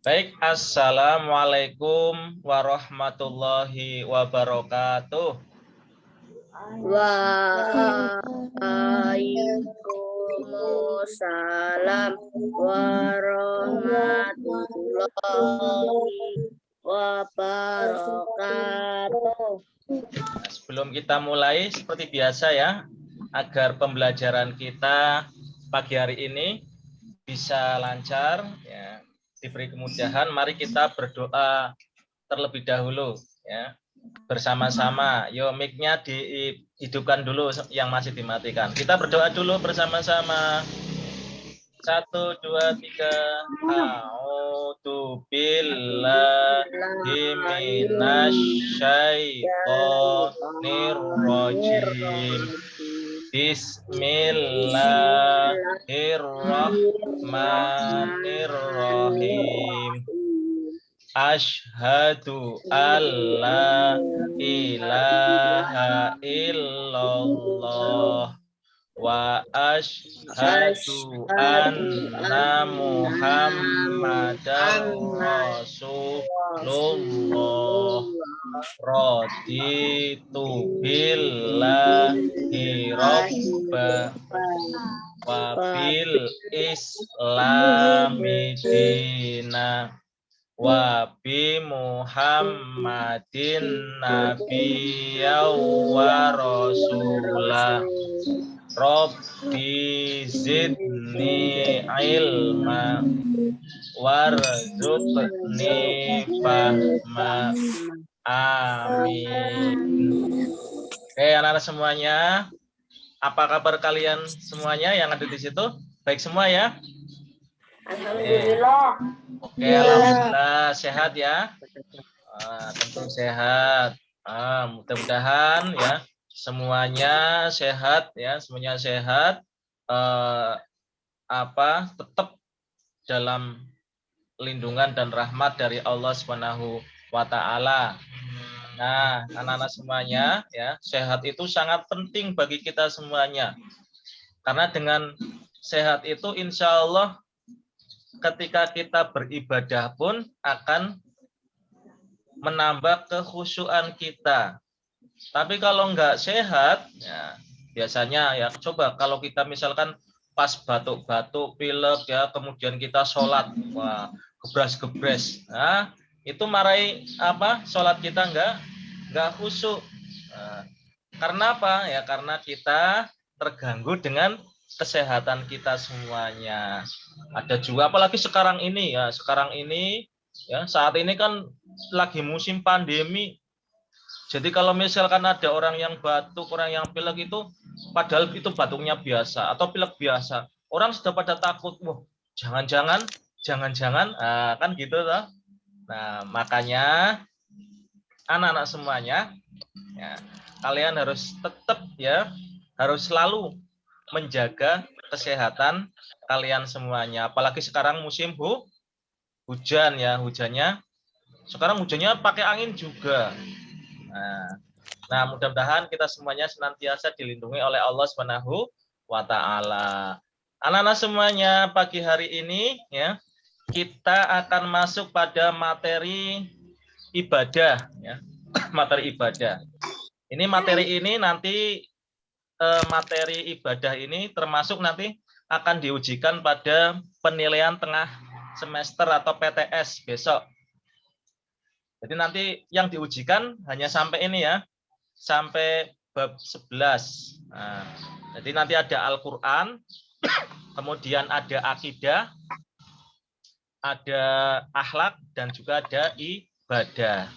Baik, Assalamualaikum warahmatullahi wabarakatuh. Waalaikumsalam warahmatullahi wabarakatuh. Sebelum kita mulai, seperti biasa ya, agar pembelajaran kita pagi hari ini bisa lancar, ya, diberi kemudahan, mari kita berdoa terlebih dahulu, ya, bersama-sama. Yo, mic-nya dihidupkan dulu yang masih dimatikan. Kita berdoa dulu bersama-sama. 1, 2, 3. A'udzu billahi minasyaitonir rajim. Bismillahirrahmanirrahim. Asyhadu alla ilaha illallah wa asyhadu anna Muhammadar Rasulullah. Raditu billahi robba wa bil islami dina wa bi Muhammadin nabiyya wa rasulah. Rabbi zidni ilma warzuqni fahma. Amin. Oke, anak-anak semuanya, apa kabar kalian semuanya yang ada di situ? Baik semua ya? Alhamdulillah. Oke, alhamdulillah sehat ya. Tentu sehat. Mudah-mudahan ya semuanya sehat ya, semuanya sehat. Tetap dalam lindungan dan rahmat dari Allah Subhanahu wa taala. Nah, anak-anak semuanya ya, sehat itu sangat penting bagi kita semuanya. Karena dengan sehat itu insya Allah ketika kita beribadah pun akan menambah kekhusyuan kita. Tapi kalau nggak sehat, ya biasanya ya coba kalau kita misalkan pas batuk-batuk, pilek ya, kemudian kita sholat, wah gebras-gebres, nah itu marahi sholat kita nggak khusyuk. Nah, karena apa? Ya karena kita terganggu dengan kesehatan kita semuanya. Ada juga apalagi sekarang ini ya, saat ini kan lagi musim pandemi. Jadi kalau misalkan ada orang yang batuk, orang yang pilek itu, padahal itu batuknya biasa atau pilek biasa, orang sudah pada takut, wah jangan-jangan, kan gitu toh. Nah makanya anak-anak semuanya, ya, kalian harus tetap ya, harus selalu menjaga kesehatan kalian semuanya. Apalagi sekarang musim hujan ya, sekarang hujannya pakai angin juga. Nah, mudah-mudahan kita semuanya senantiasa dilindungi oleh Allah Subhanahu wa taala. Anak-anak semuanya, pagi hari ini ya, kita akan masuk pada materi ibadah ya. Materi ibadah. Ini materi ibadah ini termasuk nanti akan diujikan pada penilaian tengah semester atau PTS besok. Jadi nanti yang diujikan hanya sampai ini ya, sampai bab 11. Nah, jadi nanti ada Al-Quran, kemudian ada akidah, ada akhlak, dan juga ada ibadah.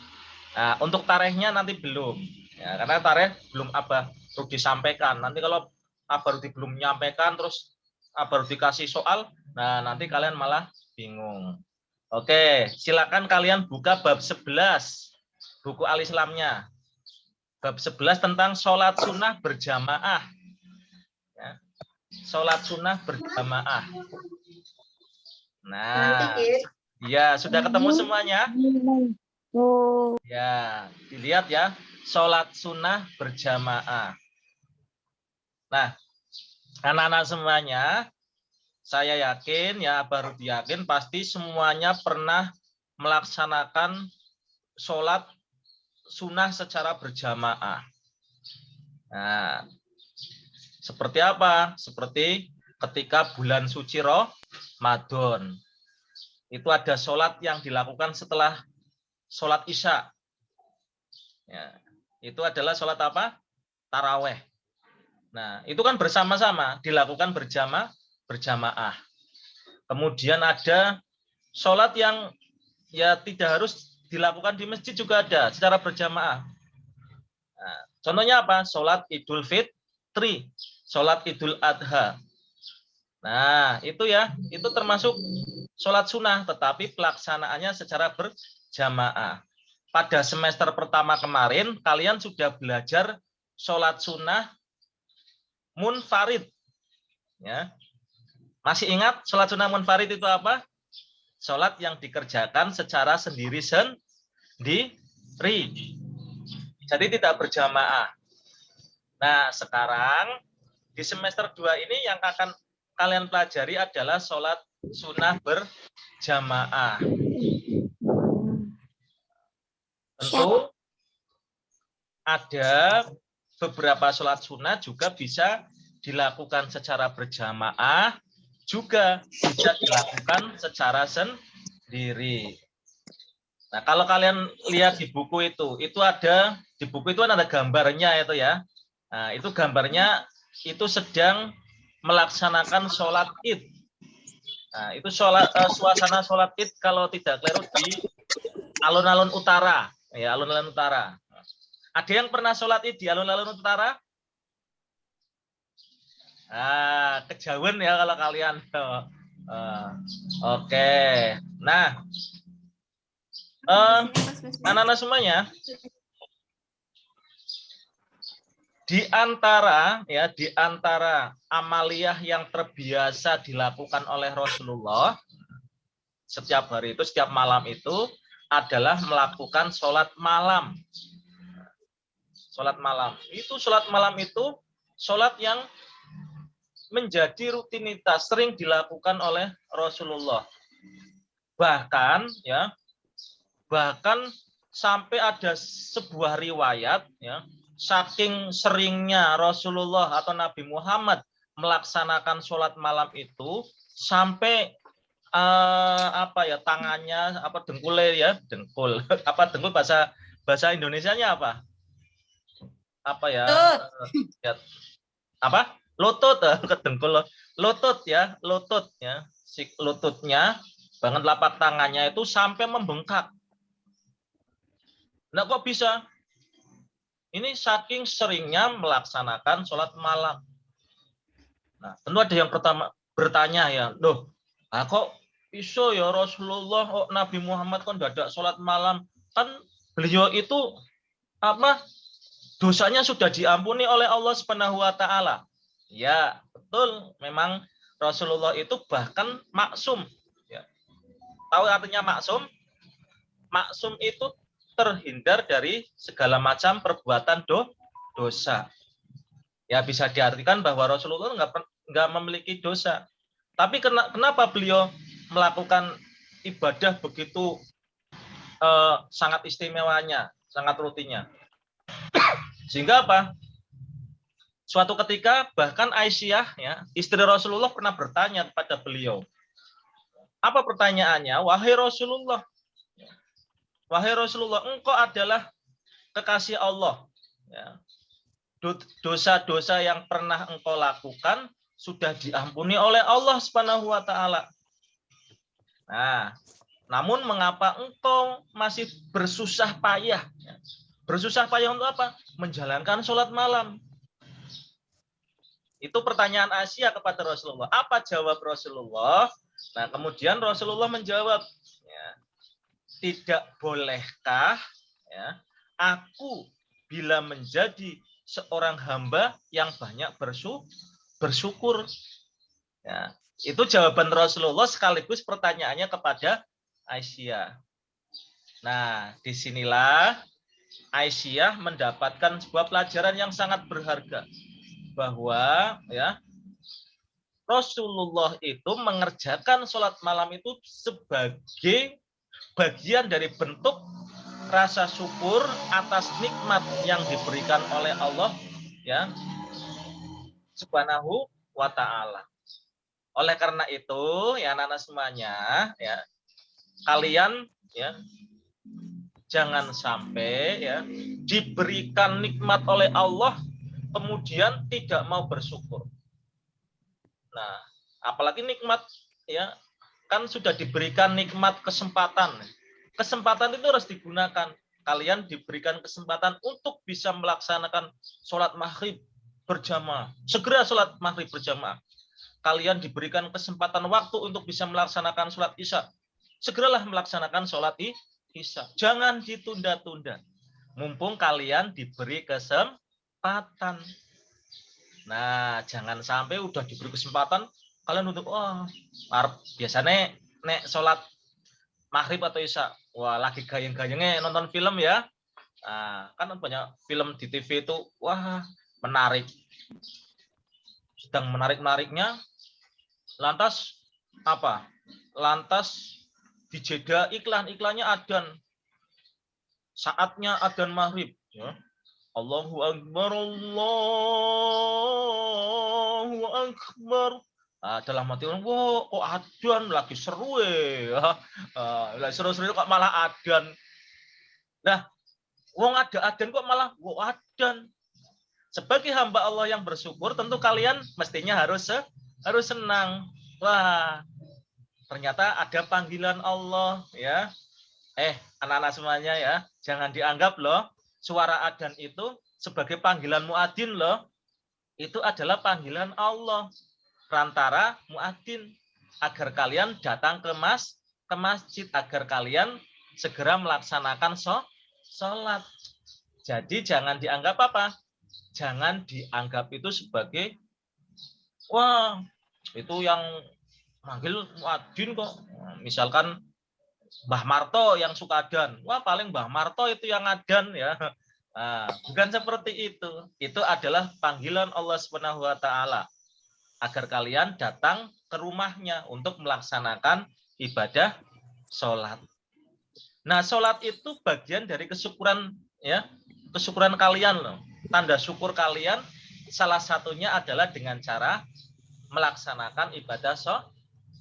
Nah, untuk tarikhnya nanti belum, ya, karena tarikh belum baru disampaikan. Nanti kalau baru belum menyampaikan, terus baru dikasih soal, nah nanti kalian malah bingung. Oke, silakan kalian buka bab 11, buku Al-Islamnya. Bab 11 tentang sholat sunnah berjamaah. Ya. Sholat sunnah berjamaah. Nah, ya sudah ketemu semuanya? Ya, dilihat ya, sholat sunnah berjamaah. Nah, anak-anak semuanya, saya yakin ya, baru yakin pasti semuanya pernah melaksanakan sholat sunnah secara berjamaah. Nah, seperti apa? Seperti ketika bulan suci Ramadan. Itu ada sholat yang dilakukan setelah sholat Isya. Ya, itu adalah sholat apa? Taraweh. Nah, itu kan bersama-sama, dilakukan berjamaah. Kemudian ada sholat yang ya tidak harus dilakukan di masjid juga ada, secara berjamaah. Nah, contohnya apa? Sholat Idul Fitri, sholat Idul Adha. Nah, itu ya, itu termasuk sholat sunnah, tetapi pelaksanaannya secara berjamaah. Pada semester pertama kemarin, kalian sudah belajar sholat sunnah munfarid. Ya. Masih ingat sholat sunnah munfarid itu apa? Sholat yang dikerjakan secara sendiri-sendiri. Jadi tidak berjamaah. Nah, sekarang di semester 2 ini yang akan kalian pelajari adalah sholat sunnah berjamaah. Tentu ada beberapa sholat sunnah juga bisa dilakukan secara berjamaah, juga bisa dilakukan secara sendiri. Nah, kalau kalian lihat di buku itu ada di buku itu ada gambarnya itu ya. Nah, itu gambarnya itu sedang melaksanakan sholat Id. Nah, itu suasana sholat Id kalau tidak keliru di alun-alun utara, ya alun-alun utara. Ada yang pernah sholat Id di alun-alun utara? Kejauhan ya kalau kalian. Oke. Nah, anak-anak semuanya, di antara amaliyah yang terbiasa dilakukan oleh Rasulullah setiap hari itu, setiap malam itu adalah melakukan sholat malam. Sholat malam. Sholat malam itu sholat yang menjadi rutinitas, sering dilakukan oleh Rasulullah. Bahkan sampai ada sebuah riwayat ya, saking seringnya Rasulullah atau Nabi Muhammad melaksanakan sholat malam itu sampai tangannya dengkul bahasa Indonesianya lutut dengkul lutut ya lututnya banget telapak tangannya itu sampai membengkak. Nah, kok bisa? Ini saking seringnya melaksanakan sholat malam. Nah, tentu ada yang pertama bertanya ya, loh, kok iso ya Rasulullah, Nabi Muhammad kan dadak sholat malam, kan beliau itu dosanya sudah diampuni oleh Allah Subhanahu wa taala. Ya, betul, memang Rasulullah itu bahkan maksum. Ya. Tahu artinya maksum? Maksum itu terhindar dari segala macam perbuatan dosa. Ya, bisa diartikan bahwa Rasulullah nggak memiliki dosa. Tapi kenapa beliau melakukan ibadah begitu sangat istimewanya, sangat rutinnya? Sehingga apa? Suatu ketika bahkan Aisyah, ya, istri Rasulullah pernah bertanya kepada beliau. Apa pertanyaannya? Wahai Rasulullah, engkau adalah kekasih Allah. Ya. Dosa-dosa yang pernah engkau lakukan sudah diampuni oleh Allah Subhanahu wa taala. Nah, namun mengapa engkau masih bersusah payah? Bersusah payah untuk apa? Menjalankan sholat malam. Itu pertanyaan Aisyah kepada Rasulullah. Apa jawab Rasulullah? Nah, kemudian Rasulullah menjawab, ya, tidak bolehkah ya, aku bila menjadi seorang hamba yang banyak bersyukur. Ya, itu jawaban Rasulullah sekaligus pertanyaannya kepada Aisyah. Nah, disinilah Aisyah mendapatkan sebuah pelajaran yang sangat berharga, bahwa ya Rasulullah itu mengerjakan sholat malam itu sebagai bagian dari bentuk rasa syukur atas nikmat yang diberikan oleh Allah ya Subhanahu wa taala. Oleh karena itu ya anak-anak semuanya ya kalian ya jangan sampai ya diberikan nikmat oleh Allah kemudian tidak mau bersyukur. Nah, apalagi nikmat ya kan sudah diberikan nikmat kesempatan. Kesempatan itu harus digunakan. Kalian diberikan kesempatan untuk bisa melaksanakan sholat maghrib berjamaah. Segera sholat maghrib berjamaah. Kalian diberikan kesempatan waktu untuk bisa melaksanakan sholat isya. Segeralah melaksanakan sholat isya. Jangan ditunda-tunda. Mumpung kalian diberi kesempatan. Nah, jangan sampai udah diberi kesempatan kalian untuk biasanya nek sholat maghrib atau isya, wah lagi gayeng-gayengnya nonton film ya. Nah, kan banyak film di TV itu, wah menarik, sedang menarik-nariknya, lantas apa? Lantas dijeda iklan-iklannya adzan, saatnya adzan maghrib. Ya. Allahu Akbar, Allahu Akbar. Dalam hati orang, wow, kok adzan lagi seru ya. Seru-seru kok malah adzan. Nah, wong ada adzan kok malah wow adzan. Sebagai hamba Allah yang bersyukur, tentu kalian mestinya harus senang. Wah, ternyata ada panggilan Allah ya. Anak-anak semuanya ya, jangan dianggap loh suara adzan itu sebagai panggilan muadzin loh. Itu adalah panggilan Allah perantara muadzin agar kalian datang ke masjid agar kalian segera melaksanakan sholat. Jadi jangan dianggap apa? Jangan dianggap itu sebagai wah, itu yang manggil muadzin kok. Misalkan Mbah Marto yang suka adzan. Wah, paling Mbah Marto itu yang adzan ya. Nah, bukan seperti itu. Itu adalah panggilan Allah Subhanahu wa taala agar kalian datang ke rumahnya untuk melaksanakan ibadah sholat. Nah, sholat itu bagian dari kesyukuran ya, kesyukuran kalian loh. Tanda syukur kalian salah satunya adalah dengan cara melaksanakan ibadah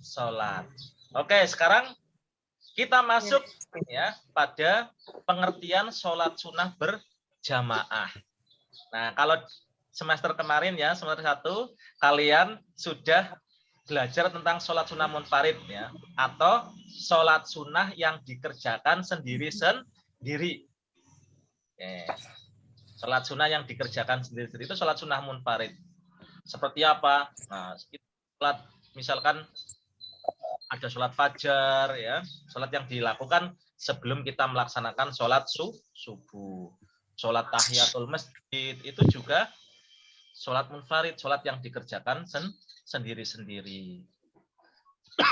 sholat. Oke, sekarang kita masuk ya pada pengertian sholat sunnah berjamaah. Nah, kalau semester kemarin ya, semester 1, kalian sudah belajar tentang sholat sunnah munfarid ya, atau sholat sunnah yang dikerjakan sendiri-sendiri. Sholat sunnah yang dikerjakan sendiri-sendiri itu sholat sunnah munfarid. Seperti apa? Nah, sholat misalkan ada sholat fajar ya, sholat yang dilakukan sebelum kita melaksanakan sholat subuh. Sholat tahiyatul masjid itu juga sholat munfarid, sholat yang dikerjakan sendiri-sendiri.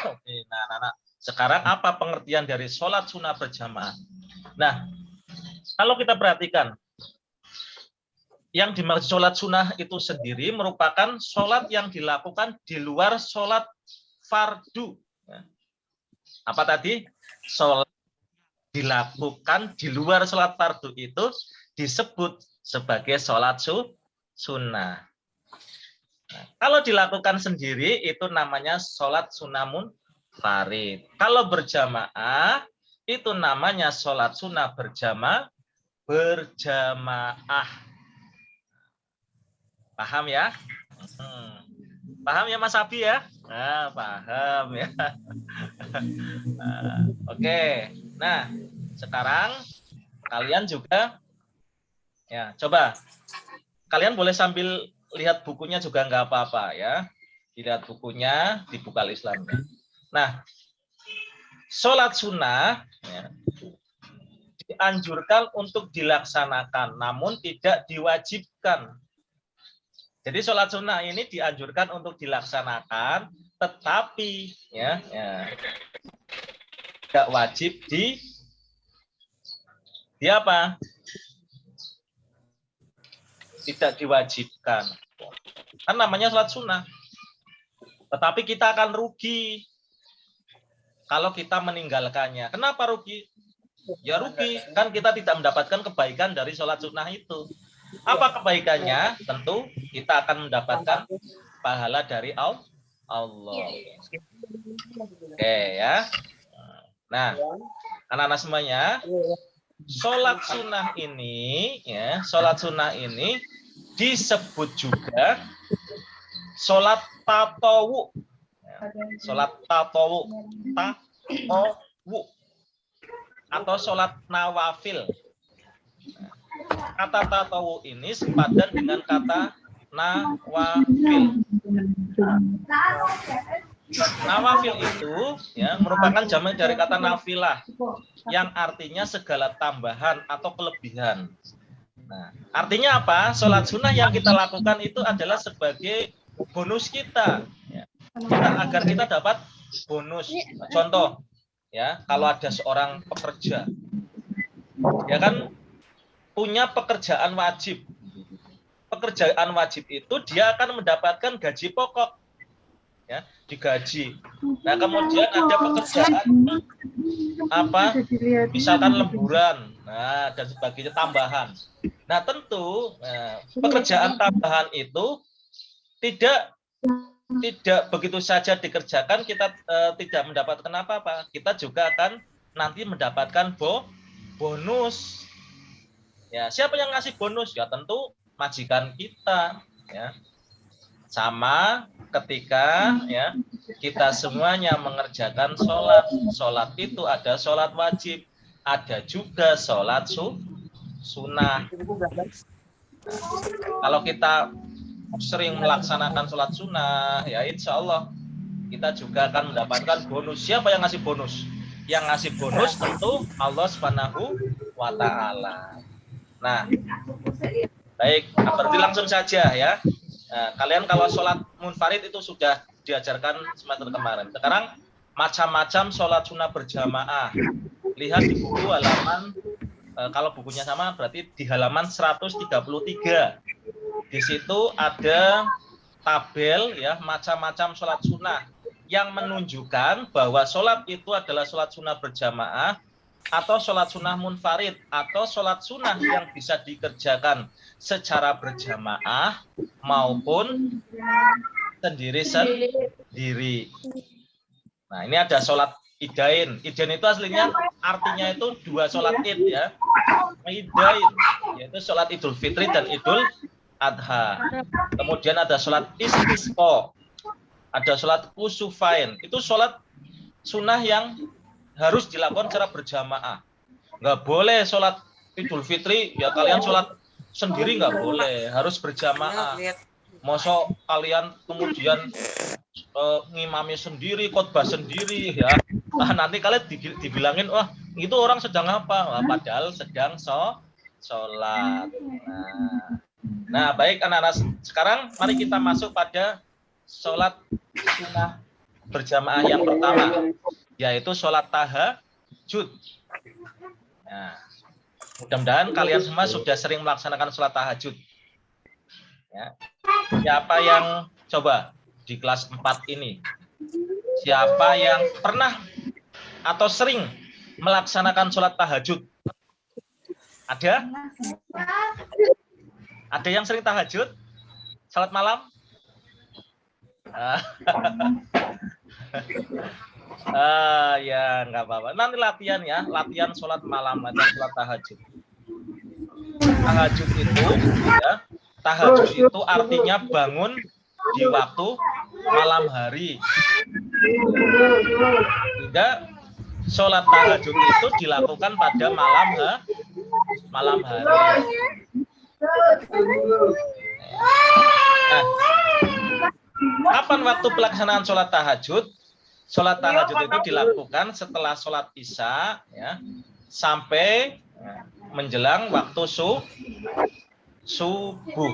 Oke, nah, anak-anak, sekarang apa pengertian dari sholat sunnah berjamaah? Nah, kalau kita perhatikan, yang dimaksud sholat sunnah itu sendiri merupakan sholat yang dilakukan di luar sholat fardu. Apa tadi? Sholat dilakukan di luar sholat fardu itu disebut sebagai sholat sunnah. Nah, kalau dilakukan sendiri itu namanya sholat sunnah munfarid. Kalau berjamaah itu namanya sholat sunnah berjamaah. Paham ya? Paham ya Mas Abi ya? Nah, paham ya. Oke. Nah, sekarang kalian juga ya, coba kalian boleh sambil lihat bukunya juga nggak apa-apa ya. Dilihat bukunya, dibuka Islamnya. Nah, sholat sunnah ya, dianjurkan untuk dilaksanakan, namun tidak diwajibkan. Jadi sholat sunnah ini dianjurkan untuk dilaksanakan, tetapi ya tidak wajib di apa? Tidak diwajibkan. Kan namanya sholat sunnah. Tetapi kita akan rugi kalau kita meninggalkannya. Kenapa rugi? Ya rugi, kan kita tidak mendapatkan kebaikan dari sholat sunnah itu. Apa kebaikannya? Tentu kita akan mendapatkan pahala dari Allah. Oke ya. Nah, anak-anak semuanya, sholat sunnah ini, ya, sholat sunnah ini disebut juga sholat tatawu. Sholat tatawu, atau sholat nawafil. Kata tatawu ini sepadan dengan kata nawafil. Nawafil itu ya merupakan jamak dari kata nafilah yang artinya segala tambahan atau kelebihan. Nah, artinya apa? Sholat sunnah yang kita lakukan itu adalah sebagai bonus kita, ya. Agar kita dapat bonus. Contoh, ya, kalau ada seorang pekerja, ya kan punya pekerjaan wajib. Pekerjaan wajib itu dia akan mendapatkan gaji pokok, ya, digaji. Nah, kemudian ada pekerjaan apa? Misalkan lemburan, nah dan sebagainya tambahan. Nah, tentu pekerjaan tambahan itu tidak begitu saja dikerjakan kita tidak mendapatkan apa-apa. Kita juga akan nanti mendapatkan bonus. Ya, siapa yang ngasih bonus? Ya tentu majikan kita, ya. Sama ketika ya kita semuanya mengerjakan sholat. Sholat itu ada sholat wajib, ada juga sholat sunnah. Kalau kita sering melaksanakan sholat sunnah, ya insya Allah kita juga akan mendapatkan bonus. Siapa yang ngasih bonus? Yang ngasih bonus tentu Allah Subhanahu wa Ta'ala. Nah, baik, berarti langsung saja ya. Nah, kalian kalau sholat munfarid itu sudah diajarkan semester kemarin. Sekarang macam-macam sholat sunnah berjamaah. Lihat di buku halaman, kalau bukunya sama berarti di halaman 133. Di situ ada tabel ya macam-macam sholat sunnah yang menunjukkan bahwa sholat itu adalah sholat sunnah berjamaah atau sholat sunnah munfarid atau sholat sunnah yang bisa dikerjakan secara berjamaah maupun sendiri. Nah, ini ada sholat idain. Idain itu aslinya artinya itu dua sholat id ya. Idain yaitu sholat Idul Fitri dan Idul Adha. Kemudian ada sholat istisqa, ada sholat kusufain. Itu sholat sunnah yang harus dilakukan secara berjamaah. Nggak boleh sholat Idul Fitri ya kalian sholat sendiri, nggak boleh, harus berjamaah. Mosok kalian kemudian ngimami sendiri, khotbah sendiri ya. Nah, nanti kalian dibilangin wah itu orang sedang apa? Wah, padahal sedang sholat. Nah, baik anak-anak, sekarang mari kita masuk pada sholat sunnah berjamaah yang pertama, yaitu sholat tahajud. Nah, mudah-mudahan kalian semua sudah sering melaksanakan sholat tahajud. Ya. Siapa yang coba di kelas 4 ini? Siapa yang pernah atau sering melaksanakan sholat tahajud? Ada? Ada yang sering tahajud? Sholat malam? Ya nggak apa-apa. Nanti latihan ya, latihan sholat malam, latihan sholat tahajud. Tahajud itu, ya, tahajud itu artinya bangun di waktu malam hari. Sehingga sholat tahajud itu dilakukan pada malam hari. Nah, kapan waktu pelaksanaan sholat tahajud? Sholat tahajud itu dilakukan setelah sholat isya ya, sampai menjelang waktu subuh.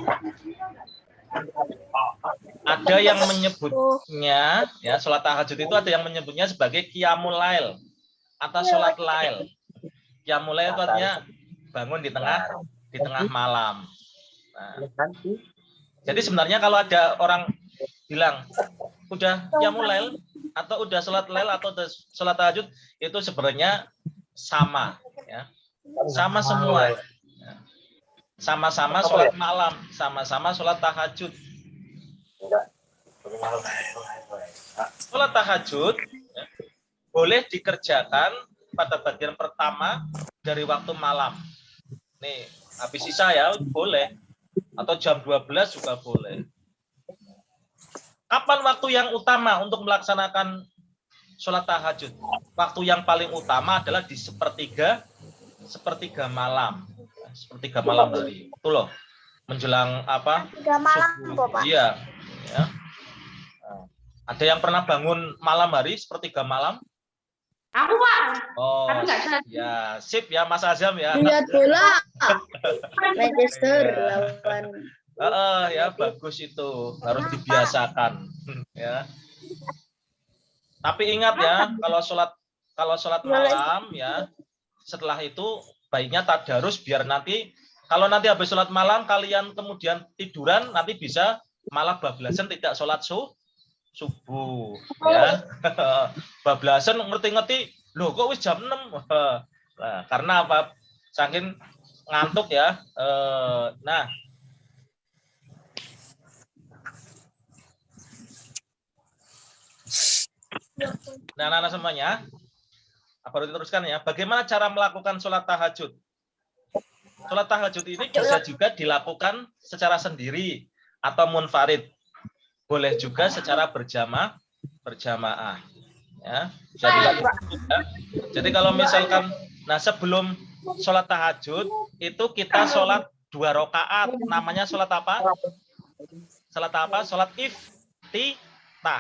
Ada yang menyebutnya ya sholat tahajud itu ada yang menyebutnya sebagai qiyamul lail atau sholat lail. Qiyamul lail itu artinya bangun di tengah malam. Nah, jadi sebenarnya kalau ada orang bilang udah qiyamul lail atau udah sholat lail atau udah sholat tahajud, itu sebenarnya sama, ya. Sama semua. Sama-sama sholat malam, sama-sama sholat tahajud. Sholat tahajud ya, boleh dikerjakan pada bagian pertama dari waktu malam. Nih, habis sisa ya boleh. Atau jam 12 juga boleh. Kapan waktu yang utama untuk melaksanakan sholat tahajud? Waktu yang paling utama adalah di sepertiga malam. Sepertiga malam hari. Itu loh. Menjelang apa? Subuh. Iya. Ya. Ada yang pernah bangun malam hari sepertiga malam? Aku, Pak. Oh, ya, sip ya Mas Azam ya. Lihat bola. Manchester lawan. Ya bagus itu, harus dibiasakan ya. Tapi ingat ya, kalau sholat malam ya, setelah itu baiknya tadarus biar nanti kalau nanti habis sholat malam kalian kemudian tiduran, nanti bisa malah bablasan tidak sholat subuh ya. Bablasan ngerti-ngerti, loh kok wis jam 6. Nah, karena apa? Saking ngantuk ya. Nah, anak-anak semuanya, baru diteruskan ya. Bagaimana cara melakukan sholat tahajud? Sholat tahajud ini bisa juga dilakukan secara sendiri atau munfarid. Boleh juga secara berjamaah. Ya, jadi kalau misalkan, nah sebelum sholat tahajud itu kita sholat 2 rakaat. Namanya sholat apa? Sholat apa? Sholat iftitah.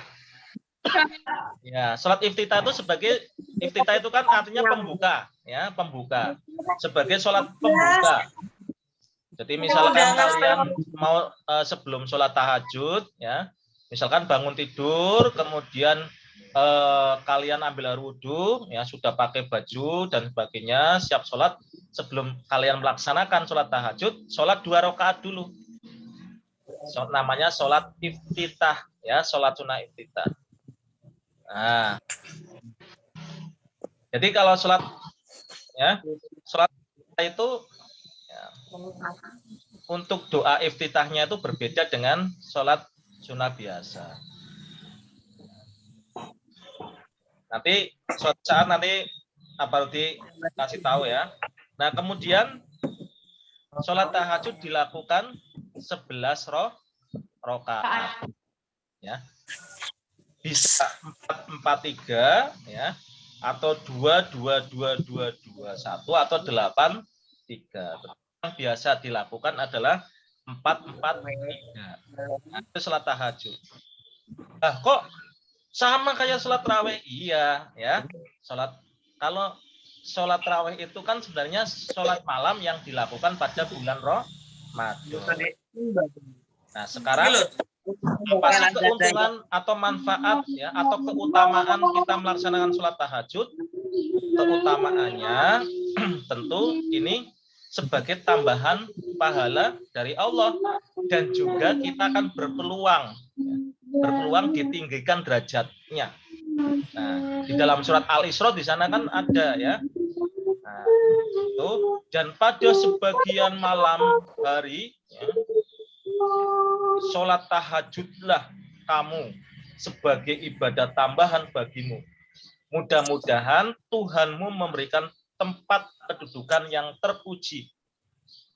Ya, sholat iftitah itu iftitah itu kan artinya pembuka, ya, pembuka. Sebagai sholat pembuka. Jadi misalkan kalian mau sebelum sholat tahajud, ya, misalkan bangun tidur, kemudian kalian ambil air wudhu, ya, sudah pakai baju dan sebagainya, siap sholat. Sebelum kalian melaksanakan sholat tahajud, sholat 2 rakaat dulu. Namanya sholat iftitah, ya, sholat sunnah iftitah. Nah, jadi kalau sholat itu ya, untuk doa iftitahnya itu berbeda dengan sholat sunnah biasa. Nanti suatu saat nanti Rudi kasih tahu ya. Nah, kemudian sholat tahajud dilakukan 11 rakaat. Ya. Bisa 4-4-3 ya, atau 2-2-2-2-2-1 atau 8-3. Yang biasa dilakukan adalah 4-4-3. Nah, itu sholat tahajud. Nah, kok sama kayak sholat raweh? Iya, ya. Kalau sholat raweh itu kan sebenarnya sholat malam yang dilakukan pada bulan Ramadan. Nah, sekarang apa sih keuntungan atau manfaat ya atau keutamaan kita melaksanakan sholat tahajud? Keutamaannya tentu ini sebagai tambahan pahala dari Allah, dan juga kita akan berpeluang ditinggikan derajatnya. Nah, di dalam surat Al-Isra di sana kan ada ya. Nah, itu, dan pada sebagian malam hari ya, sholat tahajudlah kamu sebagai ibadah tambahan bagimu. Mudah-mudahan Tuhanmu memberikan tempat kedudukan yang terpuji,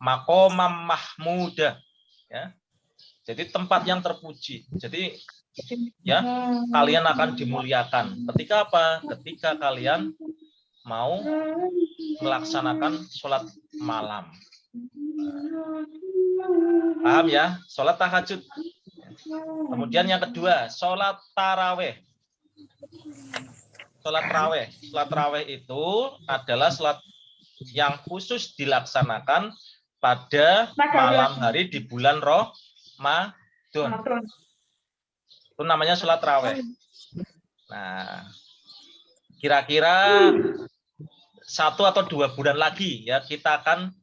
maqamam mahmudah, ya. Jadi tempat yang terpuji. Jadi ya, kalian akan dimuliakan. Ketika apa? Ketika kalian mau melaksanakan sholat malam. Paham ya? Sholat tahajud. Kemudian yang kedua, sholat taraweh. Sholat taraweh itu adalah sholat yang khusus dilaksanakan pada malam hari di bulan Ramadan. Itu namanya sholat taraweh. Nah, kira-kira 1 atau 2 bulan lagi ya kita akan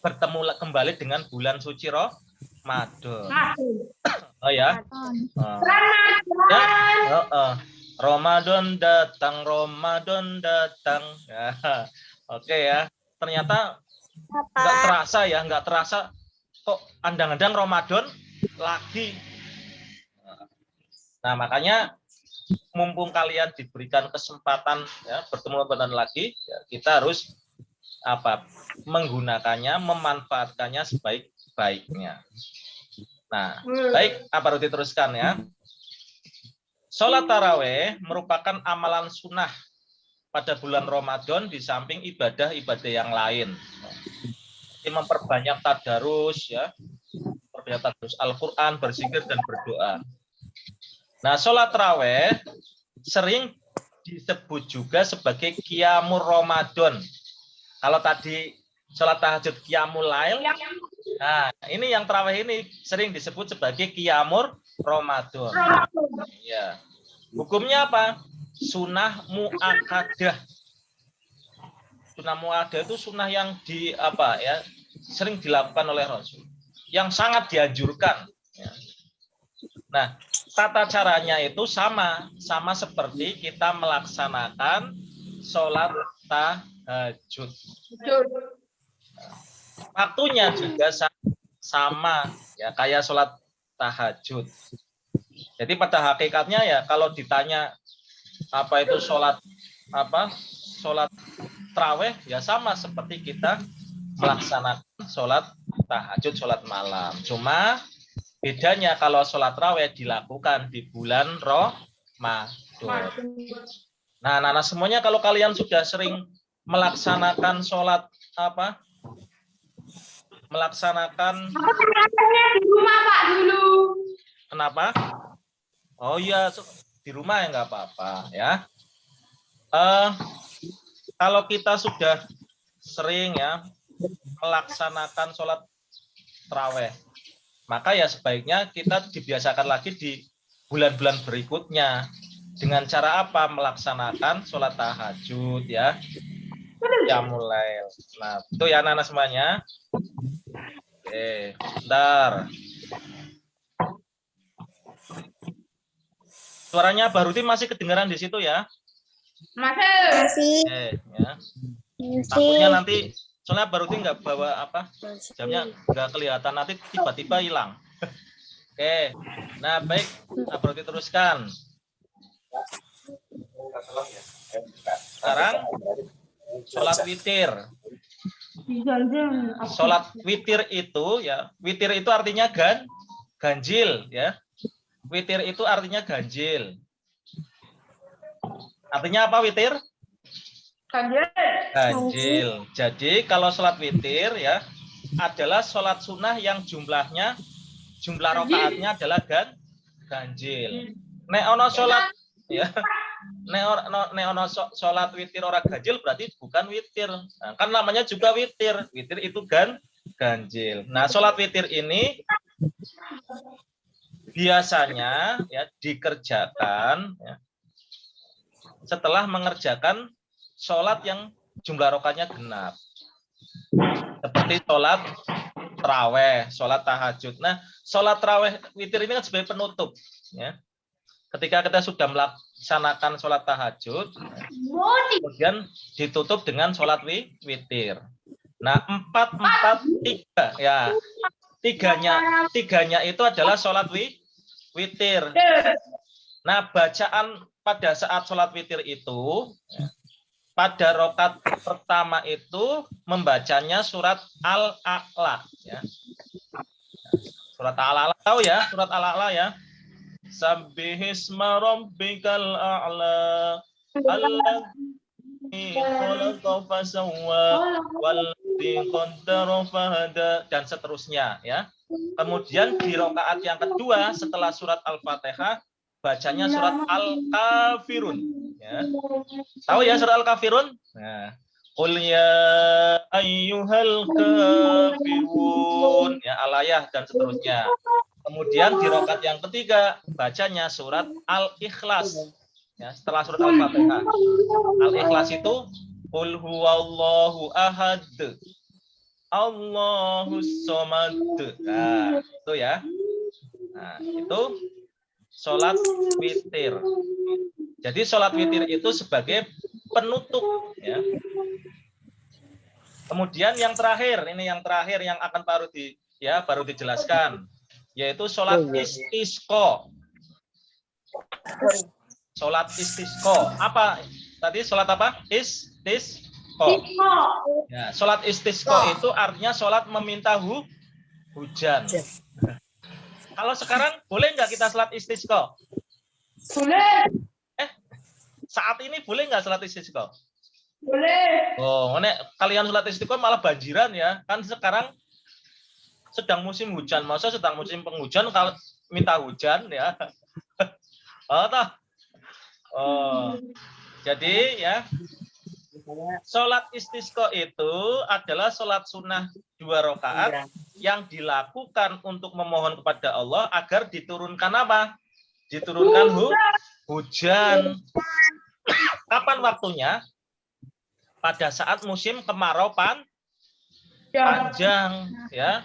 bertemu kembali dengan bulan suci madon. Madon. Oh ya. Oh. Ya. Ramadan datang, Ramadan datang. Ya. Oke ya. Ternyata nggak terasa ya, nggak terasa kok andang-andang Ramadan lagi. Nah, makanya mumpung kalian diberikan kesempatan ya, bertemu Ramadan lagi, ya, kita harus menggunakannya, memanfaatkannya sebaik-baiknya. Nah, baik, baru diteruskan ya. Sholat taraweh merupakan amalan sunnah pada bulan Ramadan di samping ibadah-ibadah yang lain. Jadi memperbanyak tadarus ya, memperbanyak tadarus Al-Quran, berzikir dan berdoa. Nah, sholat taraweh sering disebut juga sebagai qiyamul Ramadan. Kalau tadi sholat tahajud qiyamul lail, nah ini yang taraweh ini sering disebut sebagai qiyamul Ramadan. Ya. Hukumnya apa? Sunnah muakkadah. Sunnah muakkadah itu sunnah yang sering dilakukan oleh Rasul, yang sangat dianjurkan. Ya. Nah, tata caranya itu sama seperti kita melaksanakan sholat tahajud. Waktunya juga sama ya kayak sholat tahajud. Jadi pada hakikatnya ya kalau ditanya apa itu sholat taraweh ya sama seperti kita melaksanakan sholat tahajud, sholat malam. Cuma bedanya kalau sholat taraweh dilakukan di bulan Ramadan. Nah, anak-anak semuanya kalau kalian sudah sering melaksanakan sholat melaksanakan di rumah Pak dulu. Kenapa? Oh iya, di rumah ya nggak apa-apa ya. Kalau kita sudah sering ya melaksanakan sholat taraweh, maka ya sebaiknya kita dibiasakan lagi di bulan-bulan berikutnya dengan cara apa? Melaksanakan sholat tahajud ya, qiyamul lail. Nah, itu ya anak-anak semuanya. Oke, bentar. Suaranya Baruti masih kedengaran di situ ya? Masih. Ya. Takutnya nanti soalnya Baruti nggak bawa jamnya nggak kelihatan, nanti tiba-tiba hilang. Oke, nah baik, Baruti teruskan. Sekarang sholat witir. Sholat witir itu ya, witir itu artinya ganjil ya. Witir itu artinya ganjil. Artinya apa witir? Ganjil. Jadi kalau sholat witir ya adalah sholat sunnah yang jumlah rakaatnya adalah ganjil. Nek ono sholat ya, nek ono sholat witir ora ganjil berarti bukan witir. Nah, kan namanya juga witir. Witir itu ganjil. Nah, sholat witir ini biasanya ya dikerjakan ya, setelah mengerjakan sholat yang jumlah rakaatnya genap, seperti sholat taraweh, sholat tahajud. Nah, sholat taraweh witir ini kan sebagai penutup ya. Ketika kita sudah melaksanakan sholat tahajud, kemudian ditutup dengan sholat witir. Nah, 4-4-3 ya, tiganya itu adalah sholat witir. Nah, bacaan pada saat sholat witir itu, pada rakaat pertama itu membacanya surat Al-A'la. Ya. Surat Al-A'la tahu ya? Surat Al-A'la ya. Sabbihisma rabbikal a'la alladzi khalaqa fasawwa walladzi qaddara fahada dan seterusnya ya. Kemudian di rakaat yang kedua setelah surat Al-Fatihah bacanya surat Al-Kafirun ya. Tahu ya surat Al-Kafirun? Nah, qul ya ayyuhal kafirun ya, Al-Ayah dan seterusnya. Kemudian di rakaat yang ketiga bacanya surat Al-Ikhlas ya, setelah surat Al-Fatihah. Al-Ikhlas itu qul huwallahu ahad Allahus somad. Nah, itu ya. Nah, itu sholat witir. Jadi sholat witir itu sebagai penutup, ya. Kemudian yang terakhir, ini yang terakhir yang akan baru dijelaskan, yaitu sholat istisqa. Sholat istisqa. Apa tadi sholat apa? Istisqa. Ya, sholat istisqa itu artinya sholat meminta hujan. Kalau sekarang boleh nggak kita sholat istisqa? Boleh. Saat ini boleh nggak sholat istisqa? Boleh. Oh, kalian sholat istisqa malah banjiran ya? Kan sekarang sedang musim hujan, masa sedang musim penghujan kalau minta hujan ya? Jadi ya, sholat istisqa itu adalah sholat sunnah 2 rakaat yang dilakukan untuk memohon kepada Allah agar diturunkan apa? Diturunkan hujan. Kapan waktunya? Pada saat musim kemarau panjang, ya.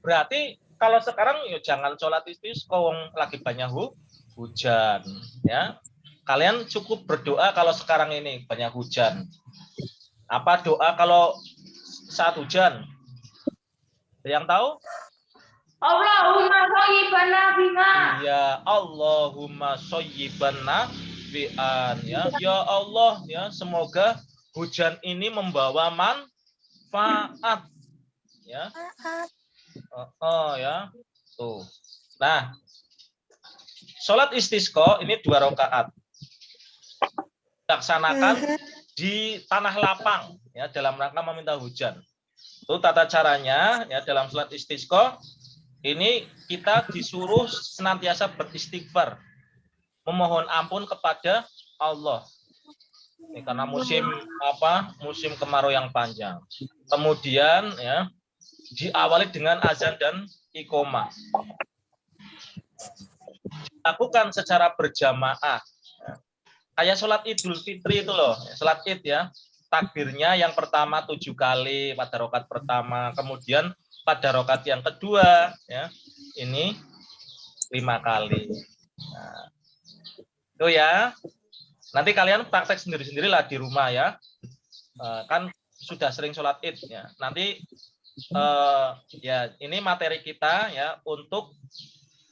Berarti kalau sekarang ya jangan sholat istisqa lagi banyak hujan, ya. Kalian cukup berdoa kalau sekarang ini banyak hujan. Apa doa kalau saat hujan? Yang tahu? Allahumma shayyiban nafi'an. Iya, Allahumma shayyiban nafi'an, ya. Ya Allah, ya, semoga hujan ini membawa manfaat, ya. Ya. Tuh. Nah, sholat istisqa ini 2 rakaat. Dilaksanakan di tanah lapang, ya, dalam rangka meminta hujan. Itu tata caranya, ya, dalam sholat istisqa ini kita disuruh senantiasa beristighfar, memohon ampun kepada Allah. Ini karena musim kemarau yang panjang. Kemudian ya diawali dengan azan dan iqomah. Lakukan secara berjamaah. Kayak sholat Idul Fitri itu loh, sholat Id ya. Takbirnya yang pertama 7 kali pada rakaat pertama, kemudian pada rakaat yang kedua ya ini 5 kali. Nah, itu ya. Nanti kalian praktek sendiri-sendiri lah di rumah ya. Kan sudah sering sholat Id ya. Nanti ya ini materi kita ya untuk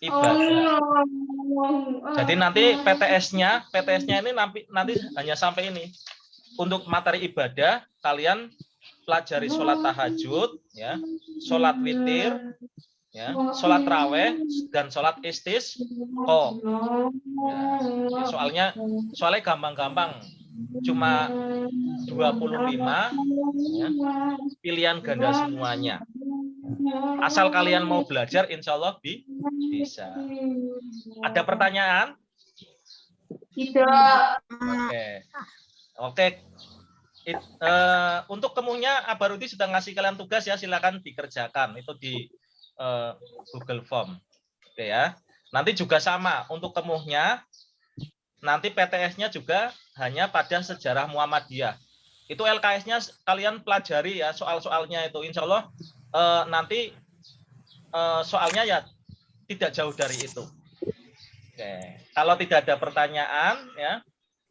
ibadah. Jadi nanti PTS-nya ini nanti hanya sampai ini. Untuk materi ibadah kalian pelajari sholat tahajud ya, sholat witir ya, sholat raweh dan sholat istisqa. Ya, soalnya gampang-gampang, cuma 25 ya, pilihan ganda semuanya. Asal kalian mau belajar, insya Allah bisa. Ada pertanyaan? Tidak. Oke. Untuk kemuhnya Abarudi sudah ngasih kalian tugas ya, silakan dikerjakan itu di Google Form. Oke ya. Nanti juga sama untuk kemuhnya, nanti PTS-nya juga hanya pada sejarah Muhammadiyah. Itu LKS-nya kalian pelajari ya, soal-soalnya itu insya Allah nanti soalnya ya tidak jauh dari itu. Oke. Kalau tidak ada pertanyaan ya,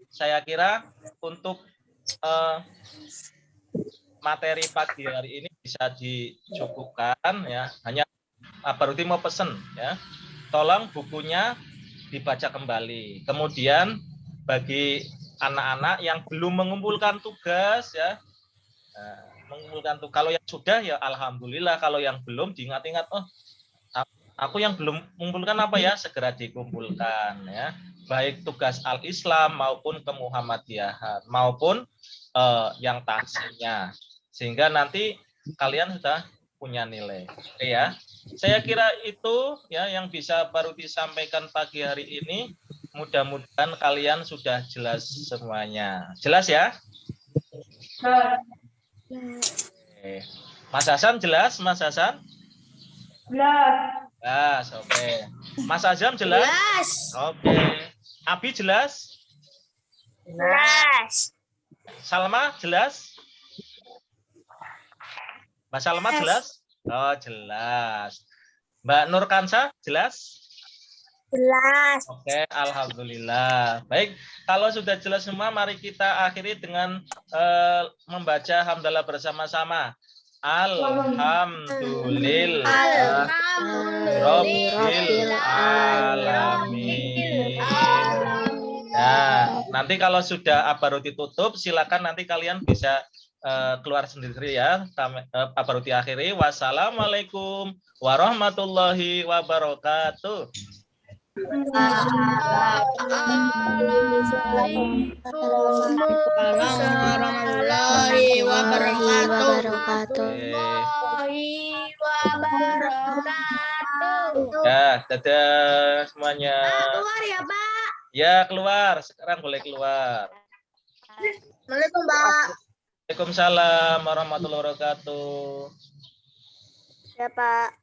saya kira untuk materi pagi hari ini bisa dicukupkan ya. Hanya Abarudi mau pesen ya, tolong bukunya dibaca kembali. Kemudian bagi anak-anak yang belum mengumpulkan tugas ya, mengumpulkan tugas. Kalau yang sudah ya alhamdulillah, kalau yang belum diingat-ingat, oh aku yang belum mengumpulkan apa ya, segera dikumpulkan ya. Baik tugas Al-Islam maupun kemuhammadiyahan maupun yang tahsinnya, sehingga nanti kalian sudah punya nilai. Oke ya. Saya kira itu ya yang bisa baru disampaikan pagi hari ini. Mudah-mudahan kalian sudah jelas semuanya. Jelas ya? Oke. Mas Hasan jelas, Mas Hasan? Jelas, oke. Mas Azam jelas? Jelas. Oke. Abi jelas? Jelas. Salma jelas? Mbak Salma jelas? Oh, jelas. Mbak Nurkansa jelas? Jelas. Oke, alhamdulillah. Baik, kalau sudah jelas semua, mari kita akhiri dengan membaca hamdalah bersama-sama. Alhamdulillah Rabbil alamin. Nah, nanti kalau sudah Abaruti tutup, silakan nanti kalian bisa keluar sendiri ya. Abaruti akhiri. Wassalamualaikum warahmatullahi wabarakatuh. Warahmatullahi wabarakatuh. Ya, dadah semuanya. Keluar ya, Pak. Ya, keluar. Sekarang boleh keluar. Assalamualaikum, Pak. Waalaikumsalam warahmatullahi wabarakatuh. Ya, Pak.